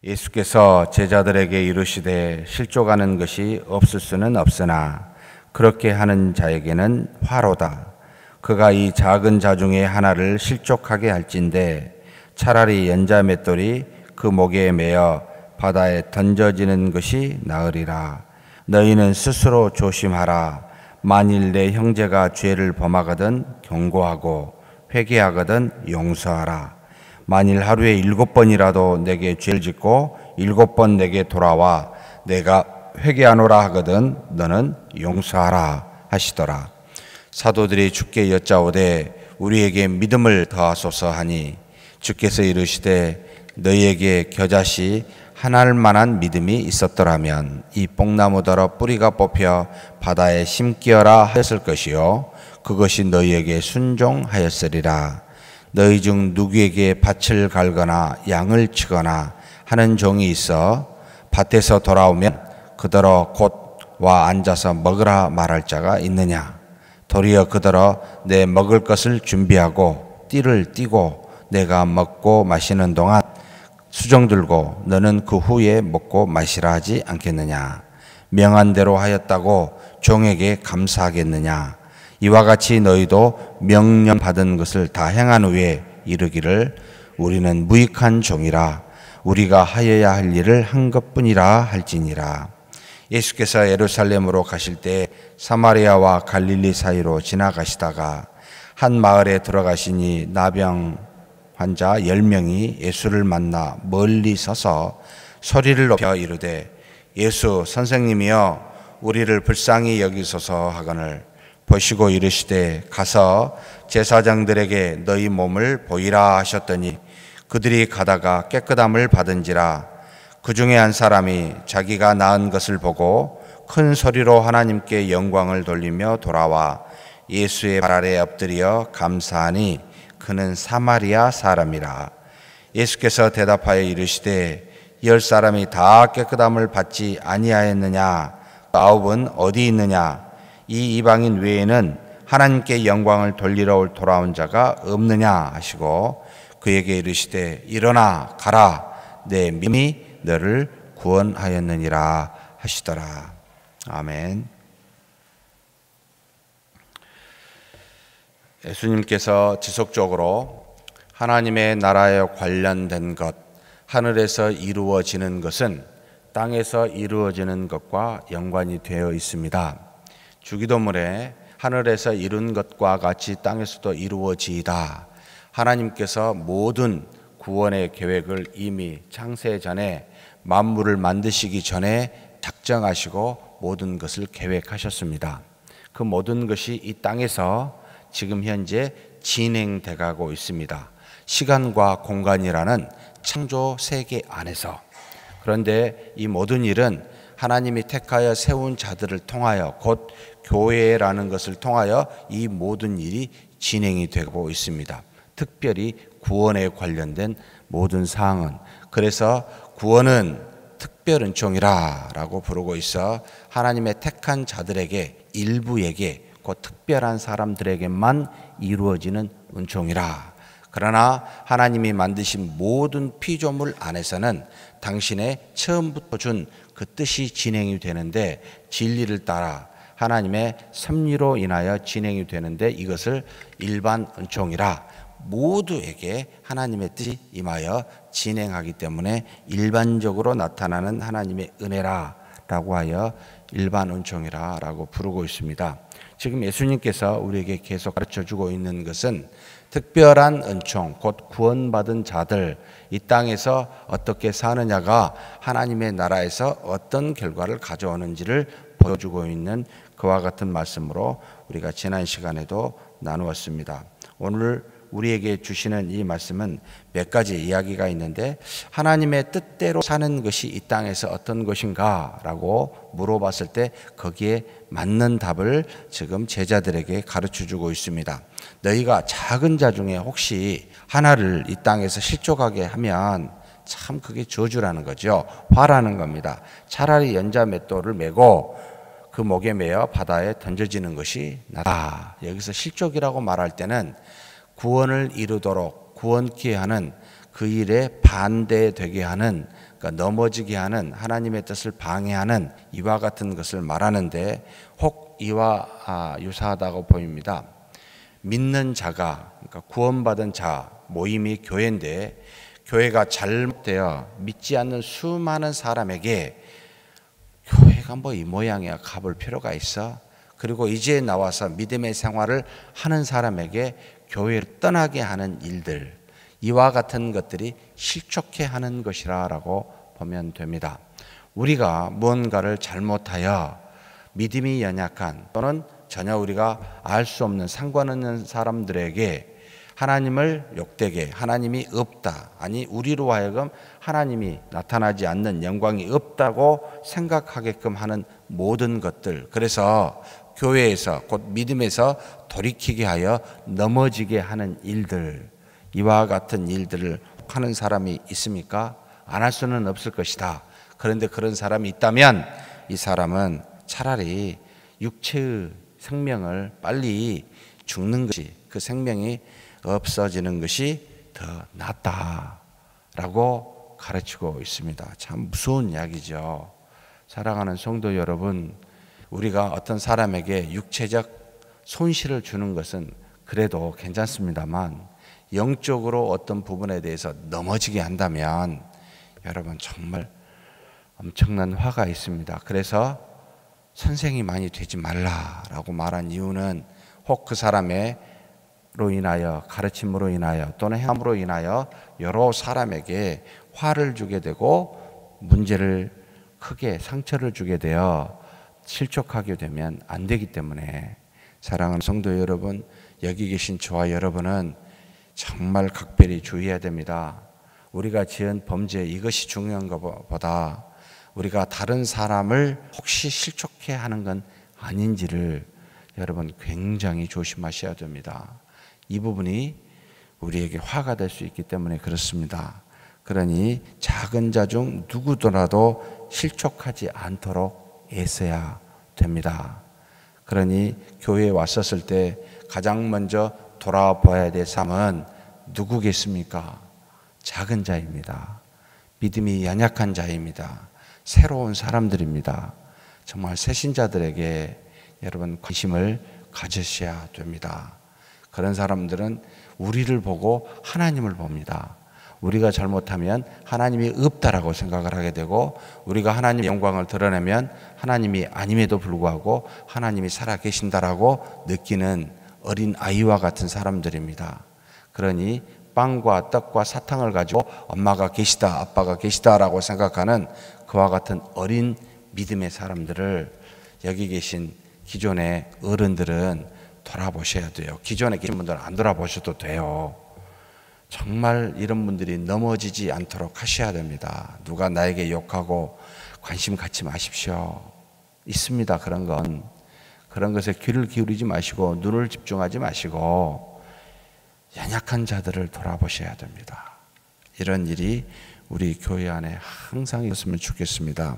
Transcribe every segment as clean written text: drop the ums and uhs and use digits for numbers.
예수께서 제자들에게 이르시되 실족하는 것이 없을 수는 없으나 그렇게 하는 자에게는 화로다. 그가 이 작은 자 중에 하나를 실족하게 할진대 차라리 연자 맷돌이 그 목에 매어 바다에 던져지는 것이 나으리라. 너희는 스스로 조심하라. 만일 내 형제가 죄를 범하거든 경고하고 회개하거든 용서하라. 만일 하루에 7번이라도 내게 죄를 짓고 7번 내게 돌아와 내가 회개하노라 하거든 너는 용서하라 하시더라. 사도들이 주께 여짜오되 우리에게 믿음을 더하소서 하니 주께서 이르시되 너희에게 겨자씨 하나할 만한 믿음이 있었더라면 이 뽕나무더러 뿌리가 뽑혀 바다에 심기어라 하였을 것이요 그것이 너희에게 순종하였으리라. 너희 중 누구에게 밭을 갈거나 양을 치거나 하는 종이 있어 밭에서 돌아오면 그더러 곧 와 앉아서 먹으라 말할 자가 있느냐? 도리어 그더러 내 먹을 것을 준비하고 띠를 띠고 내가 먹고 마시는 동안 수종 들고 너는 그 후에 먹고 마시라 하지 않겠느냐? 명한 대로 하였다고 종에게 감사하겠느냐? 이와 같이 너희도 명령 받은 것을 다 행한 후에 이르기를 우리는 무익한 종이라 우리가 하여야 할 일을 한 것뿐이라 할지니라. 예수께서 예루살렘으로 가실 때 사마리아와 갈릴리 사이로 지나가시다가 한 마을에 들어가시니 나병 환자 10명이 예수를 만나 멀리 서서 소리를 높여 이르되 예수 선생님이여 우리를 불쌍히 여기소서 하거늘 보시고 이르시되 가서 제사장들에게 너희 몸을 보이라 하셨더니 그들이 가다가 깨끗함을 받은지라. 그 중에 한 사람이 자기가 나은 것을 보고 큰 소리로 하나님께 영광을 돌리며 돌아와 예수의 발 아래 엎드려 감사하니 그는 사마리아 사람이라. 예수께서 대답하여 이르시되 10사람이 다 깨끗함을 받지 아니하였느냐? 9은 어디 있느냐? 이 이방인 외에는 하나님께 영광을 돌리러 돌아온 자가 없느냐 하시고 그에게 이르시되 일어나 가라 내 믿음이 너를 구원하였느니라 하시더라. 아멘. 예수님께서 지속적으로 하나님의 나라에 관련된 것, 하늘에서 이루어지는 것은 땅에서 이루어지는 것과 연관이 되어 있습니다. 주기도문에 하늘에서 이룬 것과 같이 땅에서도 이루어지이다. 하나님께서 모든 구원의 계획을 이미 창세 전에 만물을 만드시기 전에 작정하시고 모든 것을 계획하셨습니다. 그 모든 것이 이 땅에서 지금 현재 진행돼 가고 있습니다. 시간과 공간이라는 창조 세계 안에서. 그런데 이 모든 일은 하나님이 택하여 세운 자들을 통하여 곧 교회라는 것을 통하여 이 모든 일이 진행이 되고 있습니다. 특별히 구원에 관련된 모든 사항은 그래서 구원은 특별 은총이라 라고 부르고 있어 하나님의 택한 자들에게 일부에게 그 특별한 사람들에게만 이루어지는 은총이라. 그러나 하나님이 만드신 모든 피조물 안에서는 당신의 처음부터 준 그 뜻이 진행이 되는데 진리를 따라 하나님의 섭리로 인하여 진행이 되는데 이것을 일반 은총이라. 모두에게 하나님의 뜻이 임하여 진행하기 때문에 일반적으로 나타나는 하나님의 은혜라 라고 하여 일반 은총이라 라고 부르고 있습니다. 지금 예수님께서 우리에게 계속 가르쳐주고 있는 것은 특별한 은총, 곧 구원받은 자들, 이 땅에서 어떻게 사느냐가 하나님의 나라에서 어떤 결과를 가져오는지를 보여주고 있는 그와 같은 말씀으로 우리가 지난 시간에도 나누었습니다. 오늘 우리에게 주시는 이 말씀은 몇 가지 이야기가 있는데 하나님의 뜻대로 사는 것이 이 땅에서 어떤 것인가 라고 물어봤을 때 거기에 맞는 답을 지금 제자들에게 가르쳐주고 있습니다. 너희가 작은 자 중에 혹시 하나를 이 땅에서 실족하게 하면 참 그게 저주라는 거죠. 화라는 겁니다. 차라리 연자 맷돌을 메고 그 목에 매어 바다에 던져지는 것이 낫다. 여기서 실족이라고 말할 때는 구원을 이루도록 구원케 하는 그 일에 반대되게 하는 그러니까 넘어지게 하는 하나님의 뜻을 방해하는 이와 같은 것을 말하는데 혹 이와 유사하다고 보입니다. 믿는 자가, 그러니까 구원받은 자 모임이 교회인데 교회가 잘못되어 믿지 않는 수많은 사람에게 교회가 뭐 이 모양이야 가볼 필요가 있어? 그리고 이제 나와서 믿음의 생활을 하는 사람에게 교회를 떠나게 하는 일들, 이와 같은 것들이 실족해 하는 것이라고 보면 됩니다. 우리가 무언가를 잘못하여 믿음이 연약한 또는 전혀 우리가 알 수 없는 상관없는 사람들에게 하나님을 욕되게, 하나님이 없다, 아니 우리로 하여금 하나님이 나타나지 않는 영광이 없다고 생각하게끔 하는 모든 것들, 그래서 교회에서 곧 믿음에서 돌이키게 하여 넘어지게 하는 일들, 이와 같은 일들을 하는 사람이 있습니까? 안 할 수는 없을 것이다. 그런데 그런 사람이 있다면 이 사람은 차라리 육체의 생명을 빨리 죽는 것이, 그 생명이 없어지는 것이 더 낫다라고 가르치고 있습니다. 참 무서운 이야기죠. 사랑하는 성도 여러분, 우리가 어떤 사람에게 육체적 손실을 주는 것은 그래도 괜찮습니다만 영적으로 어떤 부분에 대해서 넘어지게 한다면 여러분 정말 엄청난 화가 있습니다. 그래서 선생이 많이 되지 말라라고 말한 이유는 혹 그 사람으로 인하여, 가르침으로 인하여 또는 행함으로 인하여 여러 사람에게 화를 주게 되고 문제를 크게 상처를 주게 되어 실족하게 되면 안 되기 때문에 사랑하는 성도 여러분, 여기 계신 저와 여러분은 정말 각별히 주의해야 됩니다. 우리가 지은 범죄, 이것이 중요한 것보다 우리가 다른 사람을 혹시 실족해 하는 건 아닌지를 여러분 굉장히 조심하셔야 됩니다. 이 부분이 우리에게 화가 될 수 있기 때문에 그렇습니다. 그러니 작은 자 중 누구더라도 실족하지 않도록 애써야 됩니다. 그러니 교회에 왔었을 때 가장 먼저 돌아봐야 될 사람은 누구겠습니까? 작은 자입니다. 믿음이 연약한 자입니다. 새로운 사람들입니다. 정말 새신자들에게 여러분 관심을 가지셔야 됩니다. 그런 사람들은 우리를 보고 하나님을 봅니다. 우리가 잘못하면 하나님이 없다라고 생각을 하게 되고, 우리가 하나님의 영광을 드러내면 하나님이 아님에도 불구하고 하나님이 살아계신다라고 느끼는 어린 아이와 같은 사람들입니다. 그러니 빵과 떡과 사탕을 가지고 엄마가 계시다, 아빠가 계시다라고 생각하는 그와 같은 어린 믿음의 사람들을 여기 계신 기존의 어른들은 돌아보셔야 돼요. 기존에 계신 분들은 안 돌아보셔도 돼요. 정말 이런 분들이 넘어지지 않도록 하셔야 됩니다. 누가 나에게 욕하고 관심 갖지 마십시오. 있습니다. 그런 건. 그런 것에 귀를 기울이지 마시고 눈을 집중하지 마시고 연약한 자들을 돌아보셔야 됩니다. 이런 일이 우리 교회 안에 항상 있었으면 좋겠습니다.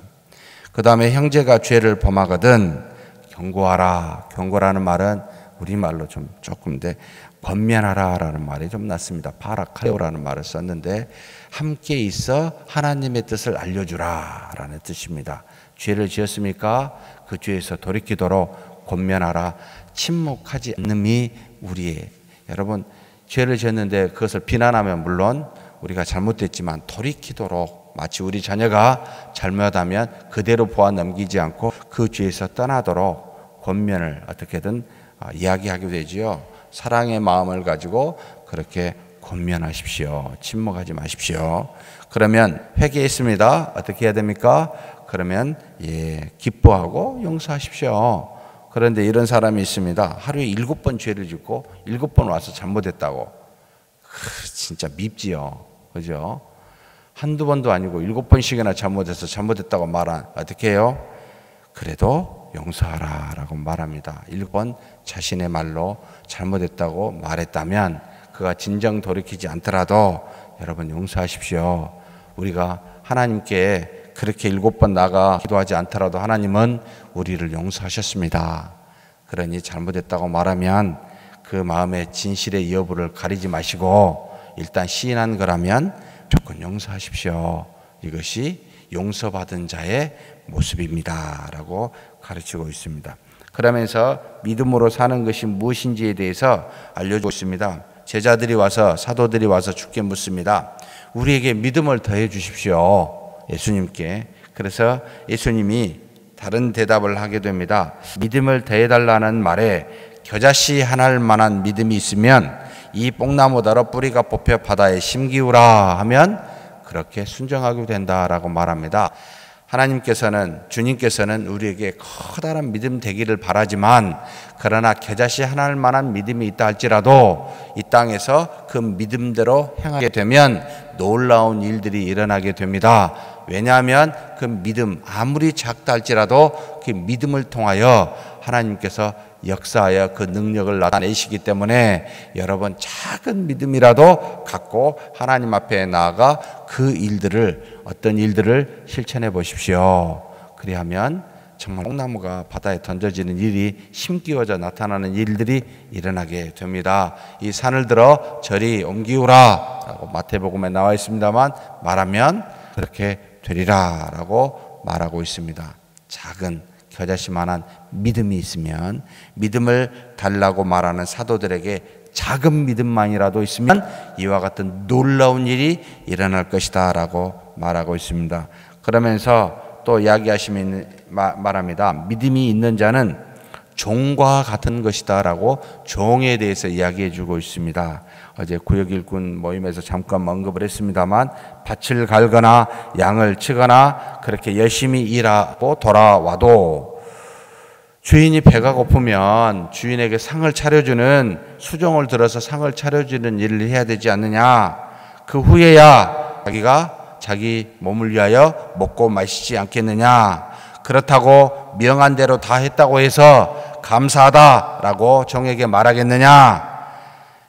그 다음에 형제가 죄를 범하거든 경고하라. 경고라는 말은 우리말로 좀 조금인데 권면하라라는 말이 좀 낫습니다. 파라칼레오라는 말을 썼는데 함께 있어 하나님의 뜻을 알려주라라는 뜻입니다. 죄를 지었습니까? 그 죄에서 돌이키도록 권면하라. 침묵하지 않음이 우리의, 여러분 죄를 지었는데 그것을 비난하면 물론 우리가 잘못됐지만 돌이키도록, 마치 우리 자녀가 잘못하면 그대로 보아 넘기지 않고 그 죄에서 떠나도록 권면을 어떻게든 이야기하게 되지요. 사랑의 마음을 가지고 그렇게 권면하십시오. 침묵하지 마십시오. 그러면 회개했습니다. 어떻게 해야 됩니까? 그러면 기뻐하고 용서하십시오. 그런데 이런 사람이 있습니다. 하루에 7번 죄를 짓고 7번 와서 잘못했다고. 진짜 밉지요. 그죠? 한두 번도 아니고 7번씩이나 잘못해서 잘못했다고 말한, 어떻게 해요? 그래도 용서하라 라고 말합니다. 7번 자신의 말로 잘못했다고 말했다면 그가 진정 돌이키지 않더라도 여러분 용서하십시오. 우리가 하나님께 그렇게 7번 나가 기도하지 않더라도 하나님은 우리를 용서하셨습니다. 그러니 잘못했다고 말하면 그 마음의 진실의 여부를 가리지 마시고 일단 시인한 거라면 무조건 용서하십시오. 이것이 용서받은 자의 모습입니다 라고 가르치고 있습니다. 그러면서 믿음으로 사는 것이 무엇인지에 대해서 알려주고 있습니다. 제자들이 와서, 사도들이 와서 주께 묻습니다. 우리에게 믿음을 더해 주십시오, 예수님께. 그래서 예수님이 다른 대답을 하게 됩니다. 믿음을 더해달라는 말에 겨자씨 하나일 만한 믿음이 있으면 이 뽕나무다로 뿌리가 뽑혀 바다에 심기우라 하면 그렇게 순종하게 된다라고 말합니다. 하나님께서는, 주님께서는 우리에게 커다란 믿음 되기를 바라지만, 그러나 겨자씨 하나일 만한 믿음이 있다 할지라도 이 땅에서 그 믿음대로 행하게 되면 놀라운 일들이 일어나게 됩니다. 왜냐하면 그 믿음, 아무리 작다 할지라도 그 믿음을 통하여 하나님께서 역사하여 그 능력을 나타내시기 때문에 여러분, 작은 믿음이라도 갖고 하나님 앞에 나아가 그 일들을, 어떤 일들을 실천해 보십시오. 그리하면 정말 뽕나무가 바다에 던져지는 일이 심기어져 나타나는 일들이 일어나게 됩니다. 이 산을 들어 저리 옮기우라 라고 마태복음에 나와 있습니다만, 말하면 그렇게 되리라 라고 말하고 있습니다. 작은 겨자씨만한 믿음이 있으면, 믿음을 달라고 말하는 사도들에게 작은 믿음만이라도 있으면 이와 같은 놀라운 일이 일어날 것이다 라고 말하고 있습니다. 그러면서 또 말합니다. 믿음이 있는 자는 종과 같은 것이다 라고 종에 대해서 이야기해 주고 있습니다. 어제 구역일꾼 모임에서 잠깐 언급을 했습니다만, 밭을 갈거나 양을 치거나 그렇게 열심히 일하고 돌아와도 주인이 배가 고프면 주인에게 상을 차려주는, 수종을 들어서 상을 차려주는 일을 해야 되지 않느냐. 그 후에야 자기가 자기 몸을 위하여 먹고 마시지 않겠느냐. 그렇다고 명한 대로 다 했다고 해서 감사하다라고 종에게 말하겠느냐.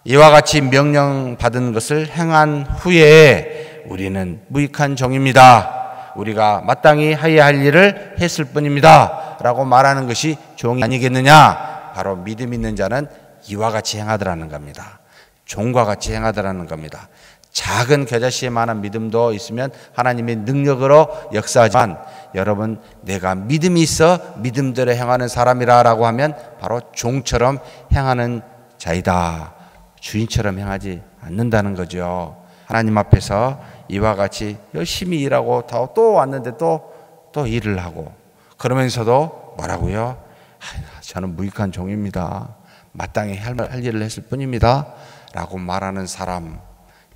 이와 같이 명령받은 것을 행한 후에 우리는 무익한 종입니다. 우리가 마땅히 해야 할 일을 했을 뿐입니다 라고 말하는 것이 종이 아니겠느냐. 바로 믿음 있는 자는 이와 같이 행하더라는 겁니다. 종과 같이 행하더라는 겁니다. 작은 겨자씨만한 믿음도 있으면 하나님의 능력으로 역사하지만, 여러분, 내가 믿음이 있어 믿음대로 행하는 사람이라고 하면 바로 종처럼 행하는 자이다. 주인처럼 행하지 않는다는 거죠. 하나님 앞에서 이와 같이 열심히 일하고 또 왔는데 또 일을 하고, 그러면서도 뭐라고요? 저는 무익한 종입니다. 마땅히 할 일을 했을 뿐입니다 라고 말하는 사람,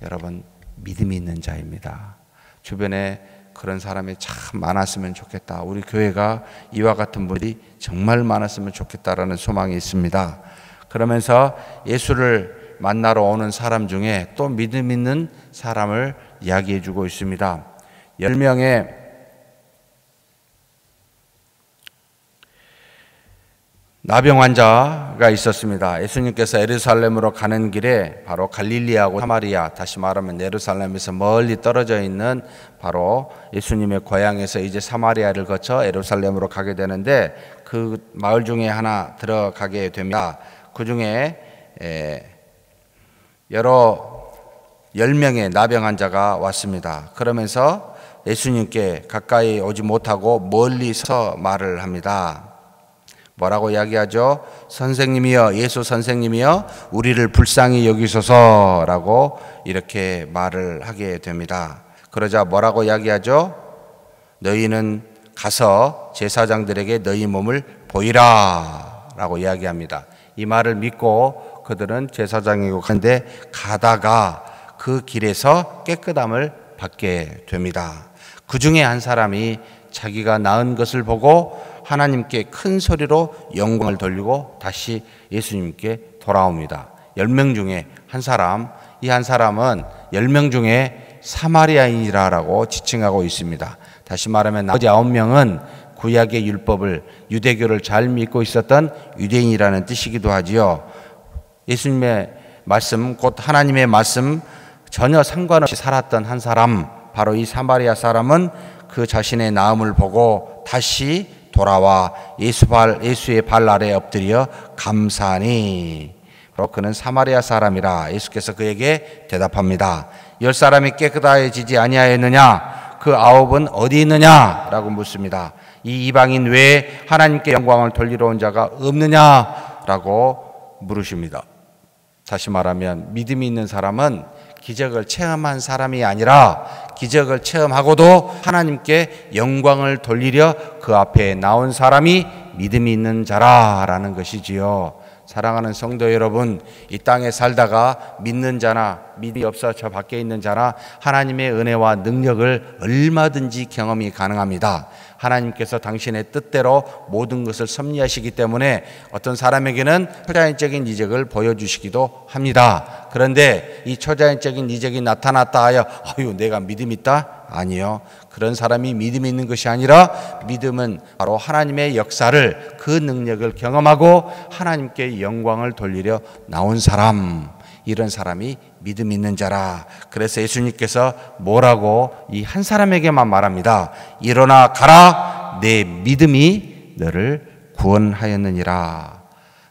여러분, 믿음이 있는 자입니다. 주변에 그런 사람이 참 많았으면 좋겠다. 우리 교회가 이와 같은 분이 정말 많았으면 좋겠다라는 소망이 있습니다. 그러면서 예수를 만나러 오는 사람 중에 또 믿음 있는 사람을 이야기해 주고 있습니다. 10명의 나병 환자가 있었습니다. 예수님께서 예루살렘으로 가는 길에 바로 갈릴리하고 사마리아, 다시 말하면 예루살렘에서 멀리 떨어져 있는 바로 예수님의 고향에서 이제 사마리아를 거쳐 예루살렘으로 가게 되는데, 그 마을 중에 하나 들어가게 됩니다. 그 중에 10명의 나병 환자가 왔습니다. 그러면서 예수님께 가까이 오지 못하고 멀리서 말을 합니다. 뭐라고 이야기하죠? 선생님이여, 예수 선생님이여, 우리를 불쌍히 여기소서라고 이렇게 말을 하게 됩니다. 그러자 뭐라고 이야기하죠? 너희는 가서 제사장들에게 너희 몸을 보이라 라고 이야기합니다. 이 말을 믿고 그들은 제사장이고 한데 가다가 그 길에서 깨끗함을 받게 됩니다. 그 중에 한 사람이 자기가 나은 것을 보고 하나님께 큰 소리로 영광을 돌리고 다시 예수님께 돌아옵니다. 10명 중에 한 사람, 이 한 사람은 10명 중에 사마리아인이라고 지칭하고 있습니다. 다시 말하면 나머지 9명은 구약의 율법을, 유대교를 잘 믿고 있었던 유대인이라는 뜻이기도 하지요. 예수님의 말씀, 곧 하나님의 말씀 전혀 상관없이 살았던 한 사람, 바로 이 사마리아 사람은 그 자신의 나음을 보고 다시 돌아와 예수의 발 아래 엎드려 감사하니, 바로 그는 사마리아 사람이라. 예수께서 그에게 대답합니다. 10사람이 깨끗해지지 아니하였느냐? 그 9은 어디 있느냐라고 묻습니다. 이 이방인 외에 하나님께 영광을 돌리러 온 자가 없느냐라고 물으십니다. 다시 말하면 믿음이 있는 사람은 기적을 체험한 사람이 아니라 기적을 체험하고도 하나님께 영광을 돌리려 그 앞에 나온 사람이 믿음이 있는 자라라는 것이지요. 사랑하는 성도 여러분, 이 땅에 살다가 믿는 자나 믿음이 없어 저 밖에 있는 자나 하나님의 은혜와 능력을 얼마든지 경험이 가능합니다. 하나님께서 당신의 뜻대로 모든 것을 섭리하시기 때문에 어떤 사람에게는 초자연적인 이적을 보여주시기도 합니다. 그런데 이 초자연적인 이적이 나타났다 하여 내가 믿음 있다? 아니요. 그런 사람이 믿음이 있는 것이 아니라 믿음은 바로 하나님의 역사를, 그 능력을 경험하고 하나님께 영광을 돌리려 나온 사람, 이런 사람이 믿음 있는 자라. 그래서 예수님께서 뭐라고 이 한 사람에게만 말합니다. 일어나 가라, 내 믿음이 너를 구원하였느니라.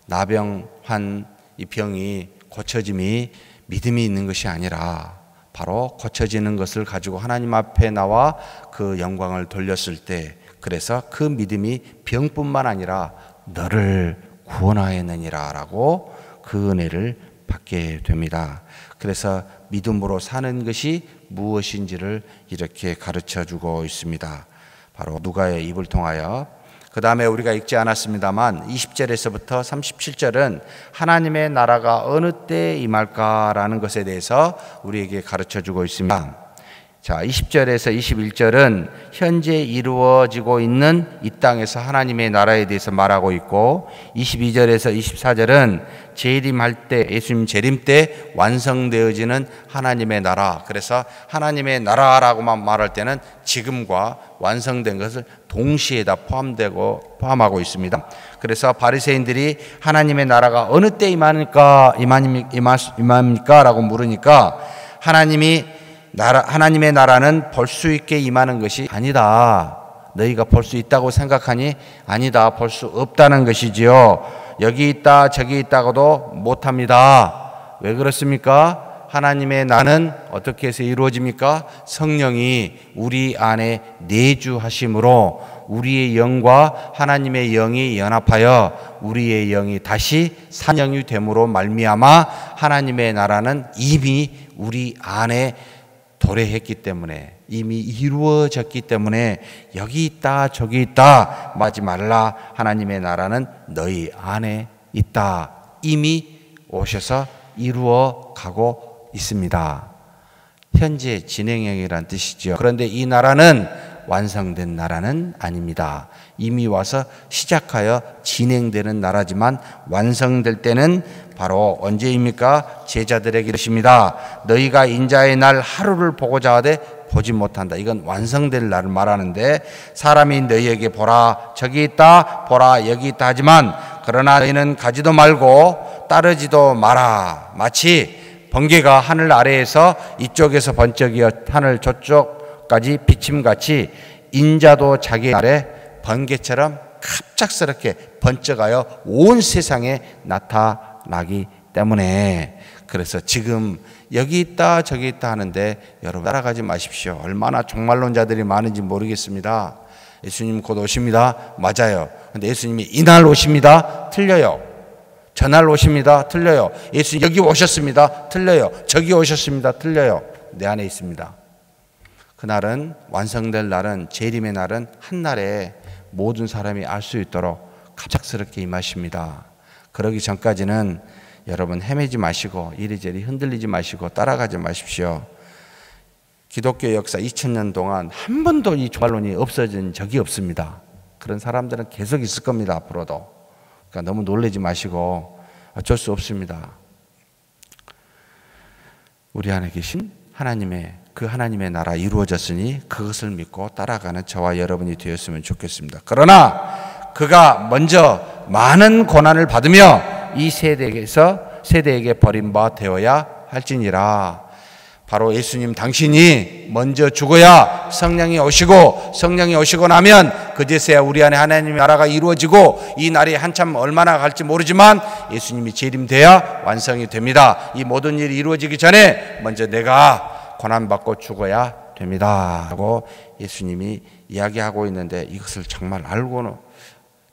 나병환 이 병이 고쳐짐이 믿음이 있는 것이 아니라 바로 고쳐지는 것을 가지고 하나님 앞에 나와 그 영광을 돌렸을 때, 그래서 그 믿음이 병뿐만 아니라 너를 구원하였느니라 라고 그 은혜를 받게 됩니다. 그래서 믿음으로 사는 것이 무엇인지를 이렇게 가르쳐 주고 있습니다. 바로 누가의 입을 통하여. 그 다음에 우리가 읽지 않았습니다만 20절에서부터 37절은 하나님의 나라가 어느 때 임할까라는 것에 대해서 우리에게 가르쳐 주고 있습니다. 자, 20절에서 21절은 현재 이루어지고 있는 이 땅에서 하나님의 나라에 대해서 말하고 있고, 22절에서 24절은 재림할 때, 예수님 재림 때 완성되어지는 하나님의 나라. 그래서 하나님의 나라라고만 말할 때는 지금과 완성된 것을 동시에 다 포함하고 있습니다. 그래서 바리새인들이 하나님의 나라가 어느 때 임합니까 라고 물으니까 하나님의 나라는 볼 수 있게 임하는 것이 아니다. 너희가 볼 수 있다고 생각하니 아니다. 볼 수 없다는 것이지요. 여기 있다 저기 있다고도 못합니다. 왜 그렇습니까? 하나님의 나라는 어떻게 해서 이루어집니까? 성령이 우리 안에 내주하심으로 우리의 영과 하나님의 영이 연합하여 우리의 영이 다시 산영이 됨으로 말미암아 하나님의 나라는 이미 우리 안에 도래했기 때문에, 이미 이루어졌기 때문에 여기 있다 저기 있다 하지 말라. 하나님의 나라는 너희 안에 있다. 이미 오셔서 이루어 가고 있습니다. 현재 진행형이란 뜻이죠. 그런데 이 나라는 완성된 나라는 아닙니다. 이미 와서 시작하여 진행되는 나라지만 완성될 때는 바로 언제입니까? 제자들에게 이르십니다. 너희가 인자의 날 하루를 보고자 하되 보지 못한다. 이건 완성될 날을 말하는데, 사람이 너희에게 보라 저기 있다 보라 여기 있다 하지만 그러나 너희는 가지도 말고 따르지도 마라. 마치 번개가 하늘 아래에서 이쪽에서 번쩍이어 하늘 저쪽까지 비침같이 인자도 자기 날에 번개처럼 갑작스럽게 번쩍하여 온 세상에 나타나기 때문에, 그래서 지금 여기 있다 저기 있다 하는데 여러분 따라가지 마십시오. 얼마나 종말론자들이 많은지 모르겠습니다. 예수님 곧 오십니다. 맞아요. 근데 예수님이 이날 오십니다. 틀려요. 저날 오십니다. 틀려요. 예수님 여기 오셨습니다. 틀려요. 저기 오셨습니다. 틀려요. 내 안에 있습니다. 그날은, 완성될 날은, 재림의 날은 한날에 모든 사람이 알 수 있도록 갑작스럽게 임하십니다. 그러기 전까지는 여러분 헤매지 마시고 이리저리 흔들리지 마시고 따라가지 마십시오. 기독교 역사 2000년 동안 한 번도 이 종말론이 없어진 적이 없습니다. 그런 사람들은 계속 있을 겁니다. 앞으로도. 그러니까 너무 놀라지 마시고, 어쩔 수 없습니다. 우리 안에 계신 하나님의 나라 이루어졌으니 그것을 믿고 따라가는 저와 여러분이 되었으면 좋겠습니다. 그러나 그가 먼저 많은 고난을 받으며 이 세대에게 버림받아야 할지니라. 바로 예수님 당신이 먼저 죽어야 성령이 오시고 나면 그제서야 우리 안에 하나님의 나라가 이루어지고, 이 날이 한참 얼마나 갈지 모르지만 예수님이 재림돼야 완성이 됩니다. 이 모든 일이 이루어지기 전에 먼저 내가 고난받고 죽어야 됩니다 라고 예수님이 이야기하고 있는데 이것을 정말 알고는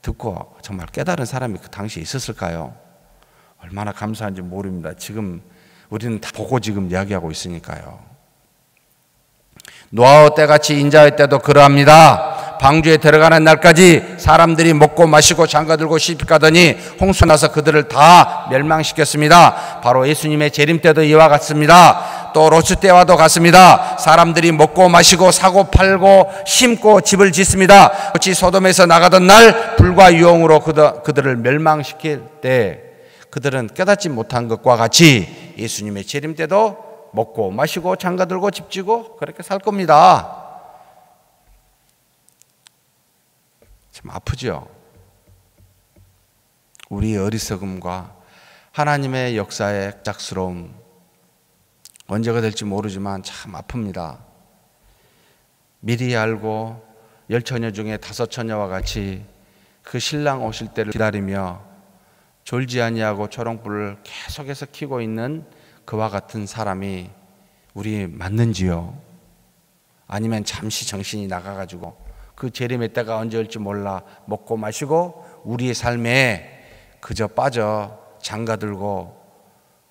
듣고 정말 깨달은 사람이 그 당시에 있었을까요? 얼마나 감사한지 모릅니다. 지금 우리는 다 보고 지금 이야기하고 있으니까요. 노아의 때같이 인자의 때도 그러합니다. 방주에 들어가는 날까지 사람들이 먹고 마시고 장가들고 시집가더니 홍수 나서 그들을 다 멸망시켰습니다. 바로 예수님의 재림 때도 이와 같습니다. 또 롯스 때와도 같습니다. 사람들이 먹고 마시고 사고 팔고 심고 집을 짓습니다. 그렇지 소돔에서 나가던 날 불과 유황으로 그들을 멸망시킬 때 그들은 깨닫지 못한 것과 같이 예수님의 재림 때도 먹고 마시고 장가들고 집지고 그렇게 살 겁니다. 참 아프죠. 우리의 어리석음과 하나님의 역사의 짝스러움, 언제가 될지 모르지만 참 아픕니다. 미리 알고 10처녀 중에 5처녀와 같이 그 신랑 오실 때를 기다리며 졸지 아니하고 초롱불을 계속해서 켜고 있는 그와 같은 사람이 우리 맞는지요? 아니면 잠시 정신이 나가가지고 그 재림의 때가 언제 올지 몰라 먹고 마시고 우리의 삶에 그저 빠져 장가들고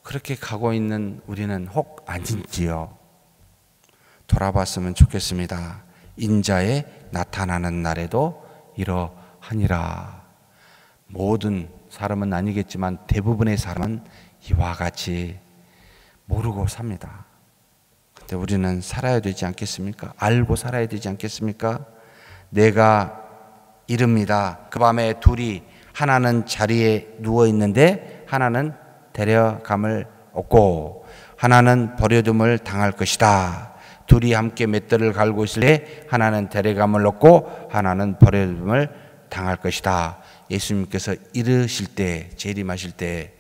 그렇게 가고 있는 우리는 혹 아닌지요? 돌아봤으면 좋겠습니다. 인자의 나타나는 날에도 이러하니라. 모든 사람은 아니겠지만 대부분의 사람은 이와 같이 모르고 삽니다. 근데 우리는 살아야 되지 않겠습니까? 알고 살아야 되지 않겠습니까? 내가 이릅니다. 그 밤에 둘이 하나는 자리에 누워 있는데 하나는 데려감을 얻고 하나는 버려둠을 당할 것이다. 둘이 함께 맷돌을 갈고 있을 때 하나는 데려감을 얻고 하나는 버려둠을 당할 것이다. 예수님께서 이르실 때, 재림하실 때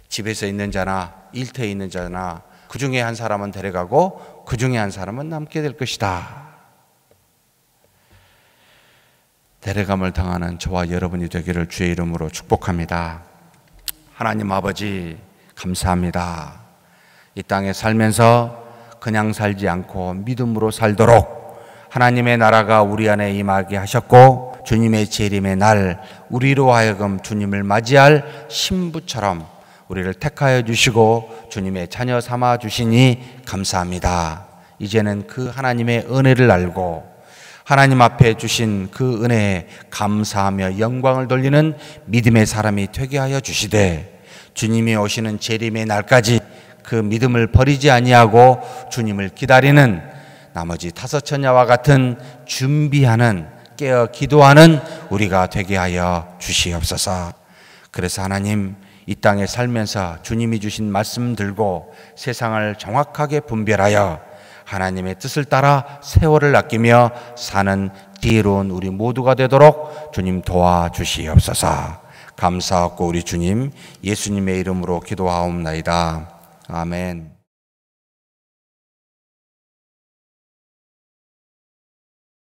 집에서 있는 자나 일터에 있는 자나 그 중에 한 사람은 데려가고 그 중에 한 사람은 남게 될 것이다. 데려감을 당하는 저와 여러분이 되기를 주의 이름으로 축복합니다. 하나님 아버지 감사합니다. 이 땅에 살면서 그냥 살지 않고 믿음으로 살도록 하나님의 나라가 우리 안에 임하게 하셨고 주님의 재림의 날 우리로 하여금 주님을 맞이할 신부처럼 우리를 택하여 주시고 주님의 자녀 삼아 주시니 감사합니다. 이제는 그 하나님의 은혜를 알고 하나님 앞에 주신 그 은혜에 감사하며 영광을 돌리는 믿음의 사람이 되게 하여 주시되 주님이 오시는 재림의 날까지 그 믿음을 버리지 아니하고 주님을 기다리는 나머지 5처녀와 같은 준비하는 깨어 기도하는 우리가 되게 하여 주시옵소서. 그래서 하나님 이 땅에 살면서 주님이 주신 말씀 들고 세상을 정확하게 분별하여 하나님의 뜻을 따라 세월을 아끼며 사는 지혜로운 우리 모두가 되도록 주님 도와주시옵소서. 감사하고 우리 주님 예수님의 이름으로 기도하옵나이다. 아멘.